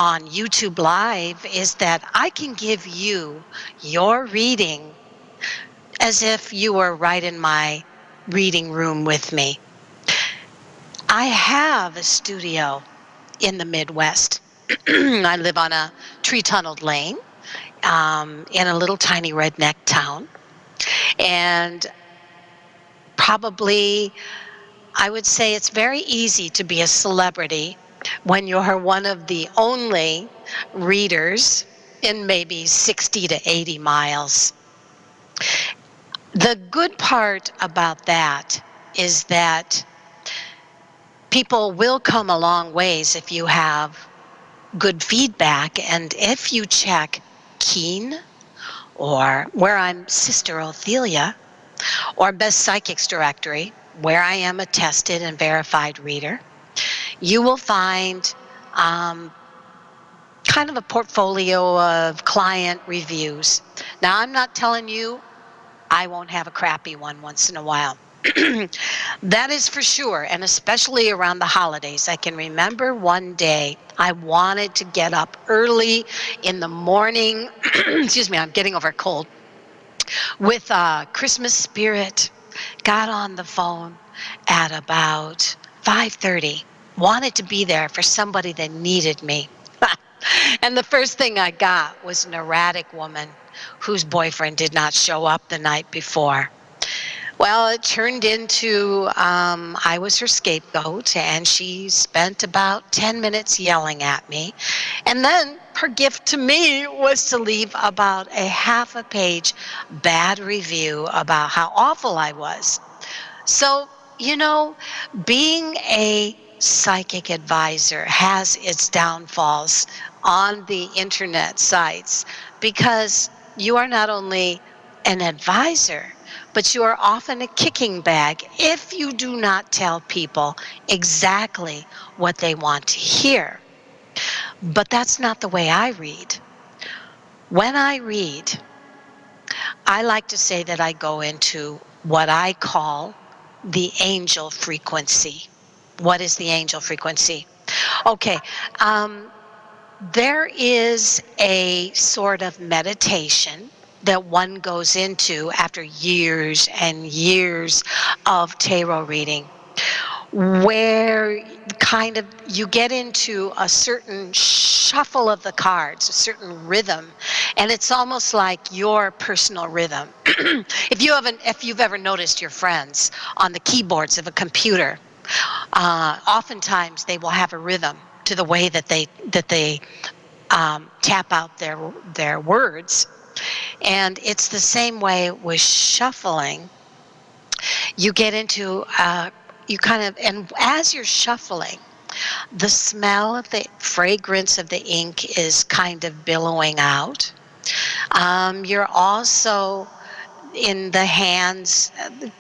on YouTube Live is that I can give you your reading as if you were right in my reading room with me. I have a studio in the Midwest. I live on a tree-tunneled lane in a little tiny redneck town. And probably, I would say it's very easy to be a celebrity when you're one of the only readers in maybe 60 to 80 miles. The good part about that is that people will come a long ways if you have good feedback, and if you check Keen or where I'm Sister Ophelia or Best Psychics Directory, where I am a tested and verified reader, you will find kind of a portfolio of client reviews. Now, I'm not telling you I won't have a crappy one once in a while. That is for sure, and especially around the holidays. I can remember one day I wanted to get up early in the morning. Excuse me, I'm getting over a cold. With Christmas spirit, got on the phone at about 5:30. Wanted to be there for somebody that needed me. And the first thing I got was an erratic woman whose boyfriend did not show up the night before. Well, it turned into I was her scapegoat, and she spent about 10 minutes yelling at me. And then her gift to me was to leave about a half a page bad review about how awful I was. So, being a psychic advisor has its downfalls on the internet sites because you are not only an advisor, but you are often a kicking bag if you do not tell people exactly what they want to hear. But that's not the way I read. When I read, I like to say that I go into what I call the angel frequency. What is the angel frequency? Okay, there is a sort of meditation that one goes into after years and years of tarot reading, where kind of you get into a certain shuffle of the cards, a certain rhythm, and it's almost like your personal rhythm. If you've ever noticed your friends on the keyboards of a computer, oftentimes they will have a rhythm to the way that they tap out their words, and it's the same way with shuffling. You get into you kind of, and as you're shuffling, the smell of the fragrance of the ink is kind of billowing out. You're also in the hands,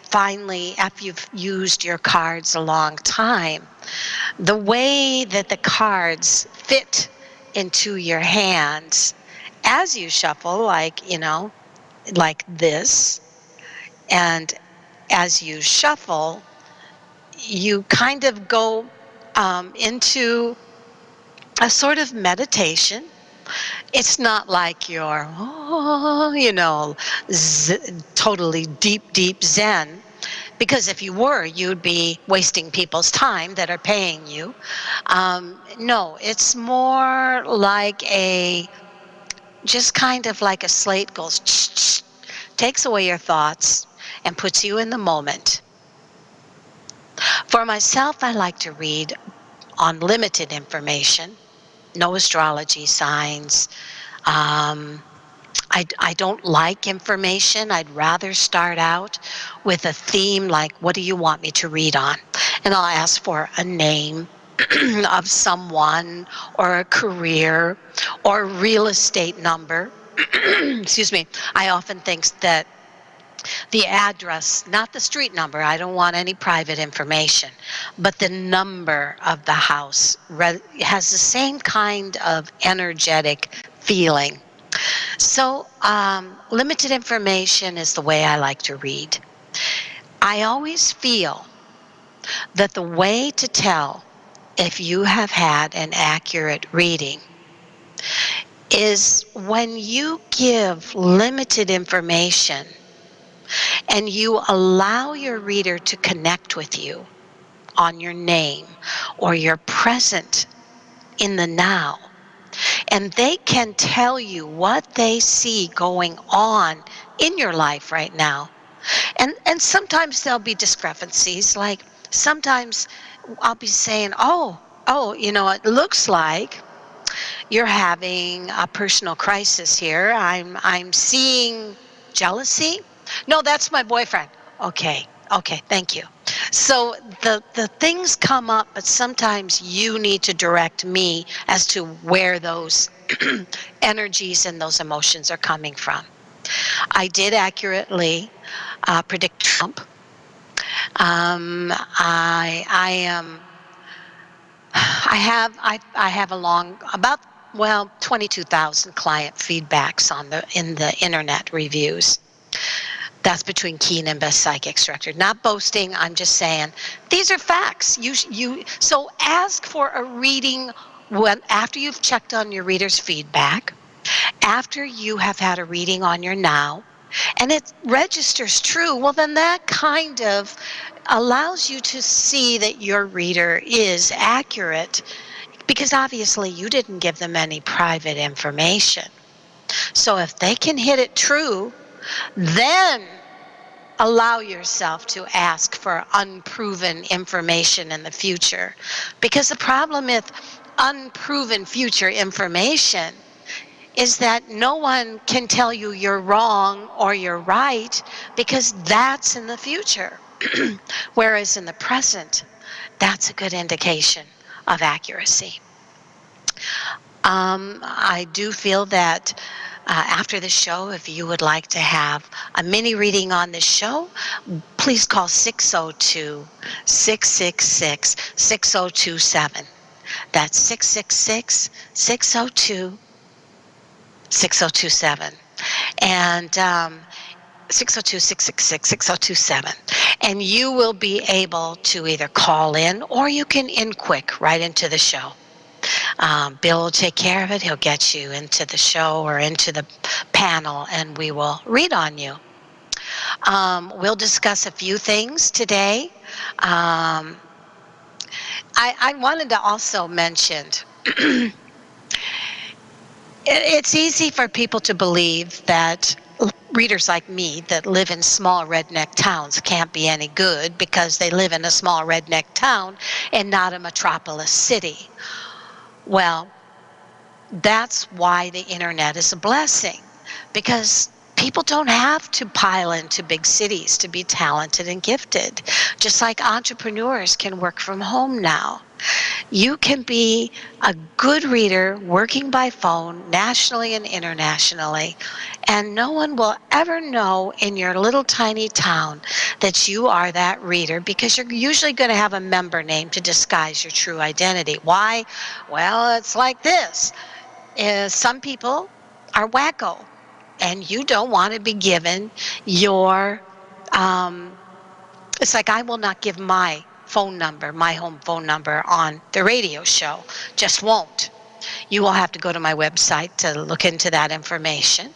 finally, after you've used your cards a long time, the way that the cards fit into your hands as you shuffle, like this, and as you shuffle, you kind of go into a sort of meditation. It's not like you're, totally deep Zen, because if you were, you'd be wasting people's time that are paying you. No, it's more like just kind of like a slate goes, takes away your thoughts and puts you in the moment. For myself, I like to read on limited information, no astrology signs. I don't like information. I'd rather start out with a theme like, what do you want me to read on? And I'll ask for a name of someone or a career or real estate number. Excuse me. I often think that the address, not the street number, I don't want any private information, but the number of the house has the same kind of energetic feeling. So limited information is the way I like to read. I always feel that the way to tell if you have had an accurate reading is when you give limited information and you allow your reader to connect with you on your name or your present in the now, and they can tell you what they see going on in your life right now. And sometimes there'll be discrepancies. Like sometimes I'll be saying, oh, it looks like you're having a personal crisis here. I'm seeing jealousy. No, that's my boyfriend. Okay, thank you. So the things come up, but sometimes you need to direct me as to where those energies and those emotions are coming from. I did accurately predict Trump. I am. I have a long about 22,000 client feedbacks in the internet reviews. That's between Keen and Best Psychic Instructor. Not boasting. I'm just saying these are facts. So ask for a reading after you've checked on your reader's feedback, after you have had a reading on your now, and it registers true. Well, then that kind of allows you to see that your reader is accurate, because obviously you didn't give them any private information. So if they can hit it true, then allow yourself to ask for unproven information in the future. Because the problem with unproven future information is that no one can tell you you're wrong or you're right, because that's in the future. Whereas in the present, that's a good indication of accuracy. I do feel that after the show, if you would like to have a mini reading on the show, please call 602-666-6027. That's 666-602-6027. And 602-666-6027. And you will be able to either call in or you can in quick right into the show. Bill will take care of it. He'll get you into the show or into the panel, and we will read on you. We'll discuss a few things today. I wanted to also mention it's easy for people to believe that readers like me that live in small redneck towns can't be any good because they live in a small redneck town and not a metropolis city. Well, that's why the internet is a blessing, because people don't have to pile into big cities to be talented and gifted. Just like entrepreneurs can work from home now. You can be a good reader working by phone nationally and internationally, and no one will ever know in your little tiny town that you are that reader, because you're usually going to have a member name to disguise your true identity. Why? Well, it's like this. Some people are wacko, and you don't want to be given your it's like I will not give my phone number, my home phone number on the radio show. Just won't. You will have to go to my website to look into that information.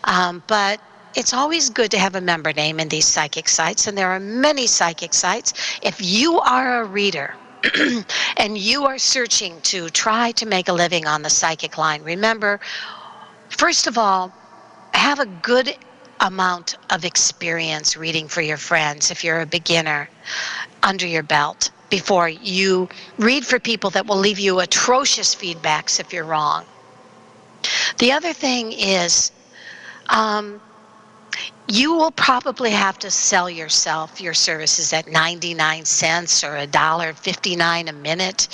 But it's always good to have a member name in these psychic sites, and there are many psychic sites. If you are a reader and you are searching to try to make a living on the psychic line, remember, first of all, have a good amount of experience reading for your friends if you're a beginner under your belt before you read for people that will leave you atrocious feedbacks if you're wrong. The other thing is you will probably have to sell yourself, your services, at 99 cents or $1.59 a minute,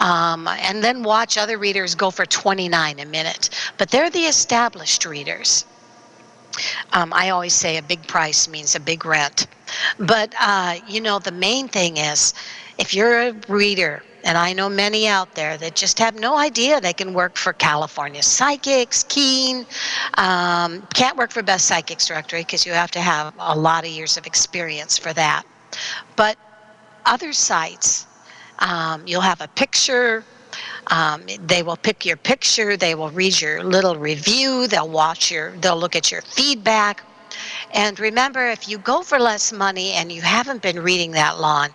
and then watch other readers go for 29 a minute. But they're the established readers. I always say a big price means a big rent. But, the main thing is, if you're a reader, and I know many out there that just have no idea they can work for California Psychics, Keen, can't work for Best Psychics Directory because you have to have a lot of years of experience for that. But other sites, you'll have a picture, They will pick your picture. They will read your little review. They'll look at your feedback. And remember, if you go for less money and you haven't been reading that long,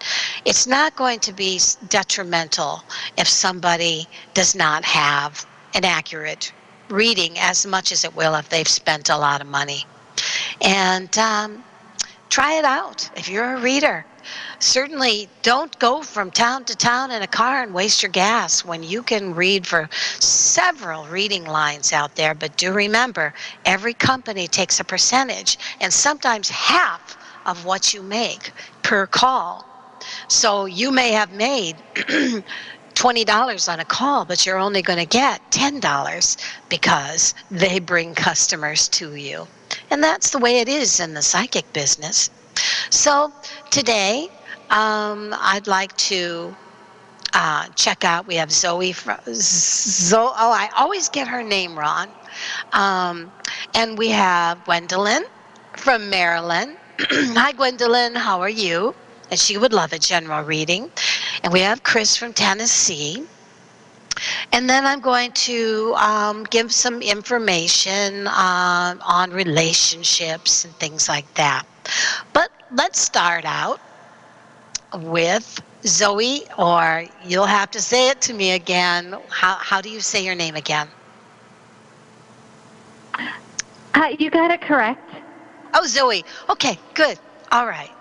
it's not going to be detrimental if somebody does not have an accurate reading as much as it will if they've spent a lot of money. And try it out if you're a reader. Certainly don't go from town to town in a car and waste your gas when you can read for several reading lines out there. But do remember, every company takes a percentage and sometimes half of what you make per call. So you may have made $20 on a call, but you're only going to get $10 because they bring customers to you. And that's the way it is in the psychic business. So today, I'd like to check out. We have Zoe. Oh, I always get her name wrong. And we have Gwendolyn from Maryland. Hi, Gwendolyn. How are you? And she would love a general reading. And we have Chris from Tennessee. And then I'm going to give some information on relationships and things like that. But let's start out with Zoe, or you'll have to say it to me again. How do you say your name again? You got it correct. Oh, Zoe. Okay, good. All right.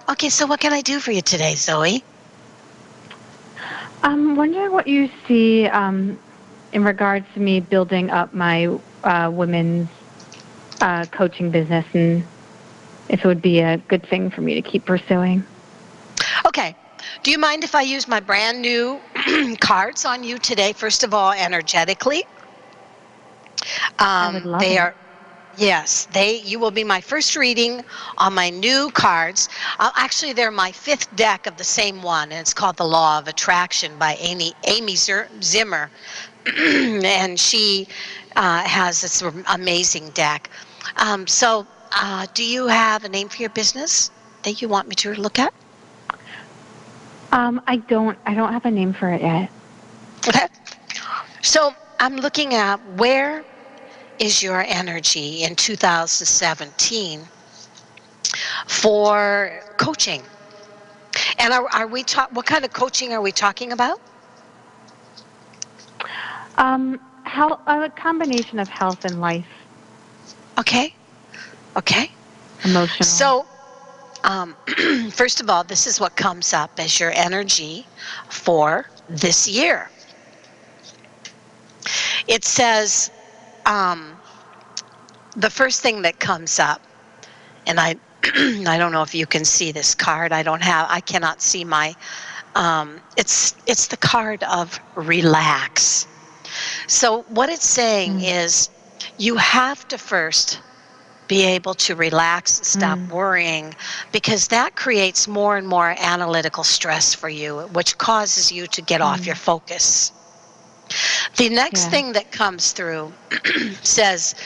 Okay, so what can I do for you today, Zoe? I'm wondering what you see in regards to me building up my women's coaching business, and if it would be a good thing for me to keep pursuing. Okay. Do you mind if I use my brand new cards on you today? First of all, energetically. I would love it. Yes, you will be my first reading on my new cards. Actually, they're my fifth deck of the same one, and it's called The Law of Attraction by Amy Zimmer. And she has this amazing deck. Do you have a name for your business that you want me to look at? I don't have a name for it yet. Okay. So I'm looking at where is your energy in 2017 for coaching. And what kind of coaching are we talking about? A combination of health and life. Okay. Emotional. So, first of all, this is what comes up as your energy for this year. It says, the first thing that comes up, and I don't know if you can see this card. I cannot see my, it's the card of relax. So what it's saying is you have to first be able to relax and stop worrying, because that creates more and more analytical stress for you, which causes you to get off your focus. The next thing that comes through says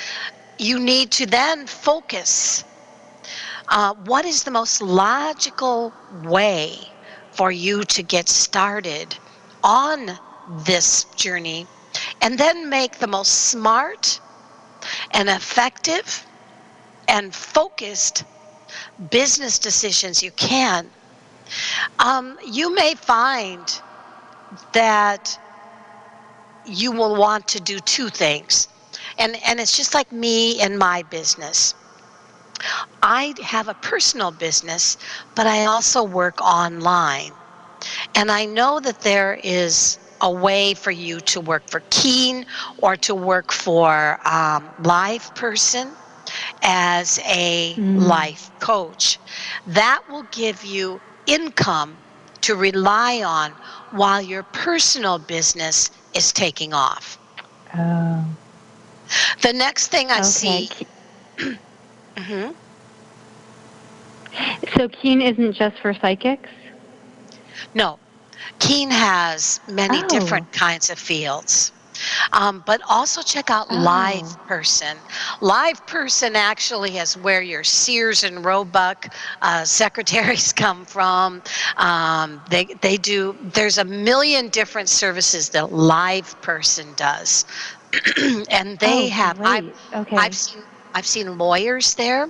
you need to then focus. What is the most logical way for you to get started on this journey, and then make the most smart and effective and focused business decisions you can. You may find that you will want to do two things. And it's just like me and my business. I have a personal business, but I also work online. And I know that there is a way for you to work for Keen or to work for Live Person as a life coach. That will give you income to rely on while your personal business is taking off. Oh. The next thing I see. So Keen isn't just for psychics? No. Keen has many different kinds of fields. But also check out Live Oh, Person. Live Person actually is where your Sears and Roebuck secretaries come from. They do. There's a million different services that Live Person does, and they oh, have. great. I've Okay. seen I've seen lawyers there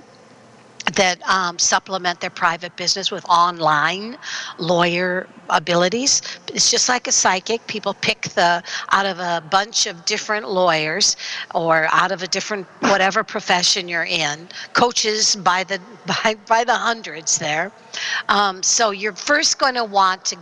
that supplement their private business with online lawyer abilities. It's just like a psychic. People pick the out of a bunch of different lawyers or out of a different whatever profession you're in. Coaches by the by the hundreds there. So you're first going to want to